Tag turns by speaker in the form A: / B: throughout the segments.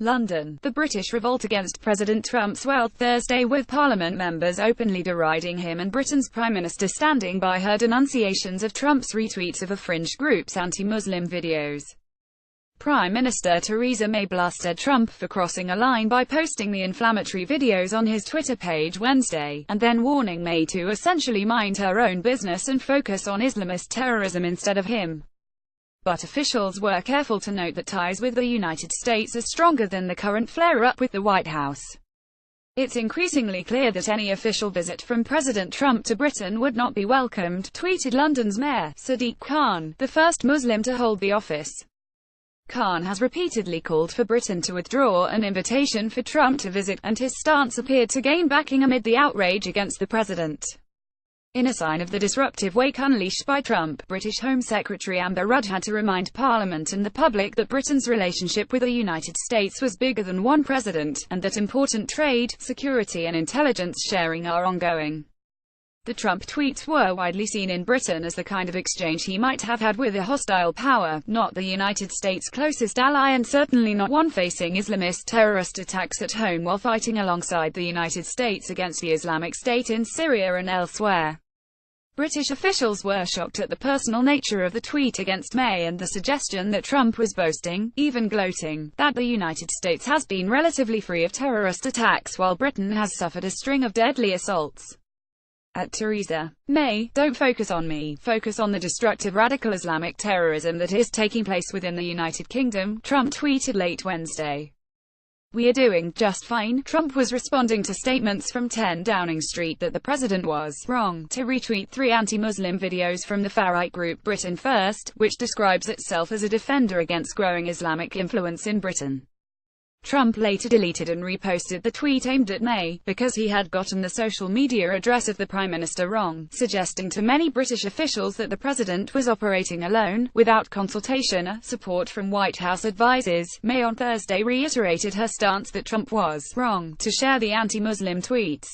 A: London. The British revolt against President Trump swelled Thursday, with Parliament members openly deriding him and Britain's Prime Minister standing by her denunciations of Trump's retweets of a fringe group's anti-Muslim videos. Prime Minister Theresa May blasted Trump for crossing a line by posting the inflammatory videos on his Twitter page Wednesday, and then warning May to essentially mind her own business and focus on Islamist terrorism instead of him. But officials were careful to note that ties with the United States are stronger than the current flare-up with the White House. It's increasingly clear that any official visit from President Trump to Britain would not be welcomed, tweeted London's Mayor, Sadiq Khan, the first Muslim to hold the office. Khan has repeatedly called for Britain to withdraw an invitation for Trump to visit, and his stance appeared to gain backing amid the outrage against the president. In a sign of the disruptive wake unleashed by Trump, British Home Secretary Amber Rudd had to remind Parliament and the public that Britain's relationship with the United States was bigger than one president, and that important trade, security and intelligence sharing are ongoing. The Trump tweets were widely seen in Britain as the kind of exchange he might have had with a hostile power, not the United States' closest ally, and certainly not one facing Islamist terrorist attacks at home while fighting alongside the United States against the Islamic State in Syria and elsewhere. British officials were shocked at the personal nature of the tweet against May and the suggestion that Trump was boasting, even gloating, that the United States has been relatively free of terrorist attacks while Britain has suffered a string of deadly assaults. At Theresa May, don't focus on me, focus on the destructive radical Islamic terrorism that is taking place within the United Kingdom, Trump tweeted late Wednesday. We are doing just fine. Trump was responding to statements from 10 Downing Street that the president was wrong to retweet 3 anti-Muslim videos from the far-right group Britain First, which describes itself as a defender against growing Islamic influence in Britain. Trump later deleted and reposted the tweet aimed at May, because he had gotten the social media address of the Prime Minister wrong, suggesting to many British officials that the president was operating alone, without consultation or support from White House advisers. May on Thursday reiterated her stance that Trump was wrong to share the anti-Muslim tweets.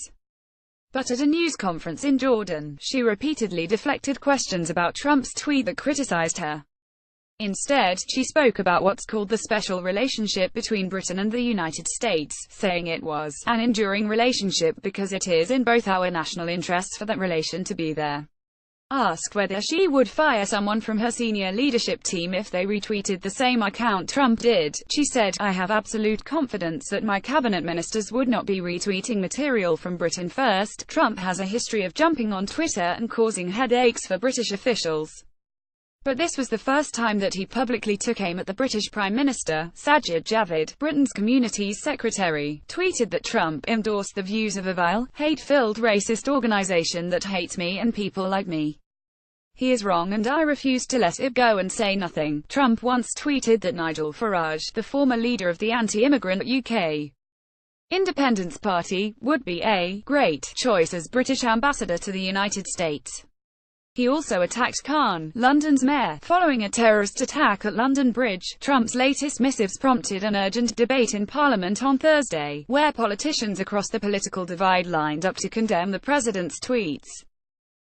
A: But at a news conference in Jordan, she repeatedly deflected questions about Trump's tweet that criticized her. Instead, she spoke about what's called the special relationship between Britain and the United States, saying it was an enduring relationship because it is in both our national interests for that relation to be there. Asked whether she would fire someone from her senior leadership team if they retweeted the same account Trump did, she said, I have absolute confidence that my cabinet ministers would not be retweeting material from Britain First. Trump has a history of jumping on Twitter and causing headaches for British officials. But this was the first time that he publicly took aim at the British Prime Minister. Sajid Javid, Britain's Communities Secretary, tweeted that Trump endorsed the views of a vile, hate-filled racist organisation that hates me and people like me. He is wrong and I refuse to let it go and say nothing. Trump once tweeted that Nigel Farage, the former leader of the anti-immigrant UK Independence Party, would be a great choice as British ambassador to the United States. He also attacked Khan, London's mayor, following a terrorist attack at London Bridge. Trump's latest missives prompted an urgent debate in Parliament on Thursday, where politicians across the political divide lined up to condemn the president's tweets.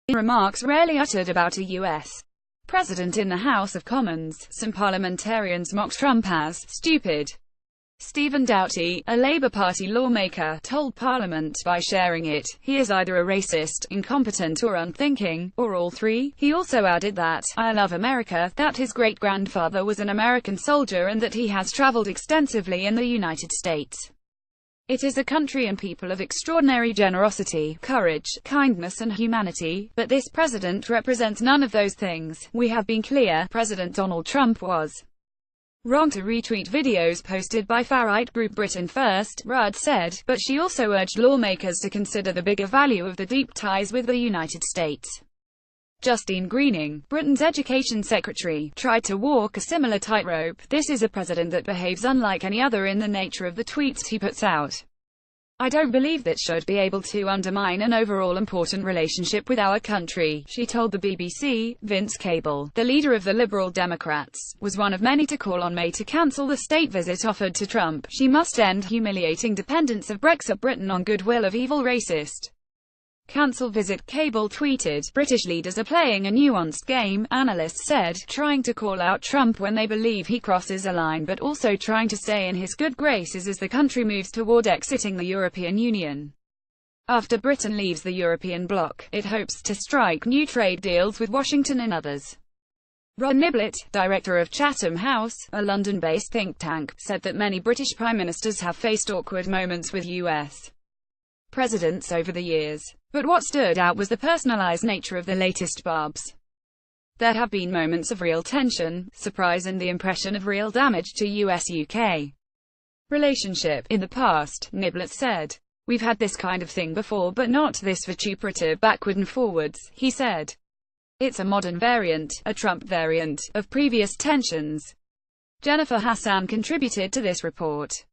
A: In remarks rarely uttered about a U.S. president in the House of Commons, some parliamentarians mocked Trump as stupid. Stephen Doughty, a Labour Party lawmaker, told Parliament by sharing it, he is either a racist, incompetent or unthinking, or all three. He also added that, I love America, that his great-grandfather was an American soldier and that he has travelled extensively in the United States. It is a country and people of extraordinary generosity, courage, kindness and humanity, but this president represents none of those things. We have been clear, President Donald Trump was wrong to retweet videos posted by far-right group Britain First, Rudd said, but she also urged lawmakers to consider the bigger value of the deep ties with the United States. Justine Greening, Britain's Education Secretary, tried to walk a similar tightrope. This is a president that behaves unlike any other in the nature of the tweets he puts out. I don't believe that should be able to undermine an overall important relationship with our country, she told the BBC. Vince Cable, the leader of the Liberal Democrats, was one of many to call on May to cancel the state visit offered to Trump. She must end humiliating dependence of Brexit Britain on goodwill of evil racist cancel visit. Cable tweeted, British leaders are playing a nuanced game, analysts said, trying to call out Trump when they believe he crosses a line but also trying to stay in his good graces as the country moves toward exiting the European Union. After Britain leaves the European bloc, it hopes to strike new trade deals with Washington and others. Ron Niblett, director of Chatham House, a London-based think tank, said that many British prime ministers have faced awkward moments with U.S. presidents over the years. But what stood out was the personalized nature of the latest barbs. There have been moments of real tension, surprise and the impression of real damage to US-UK relationship in the past, Niblett said. We've had this kind of thing before but not this vituperative backward and forwards, he said. It's a modern variant, a Trump variant, of previous tensions. Jennifer Hassan contributed to this report.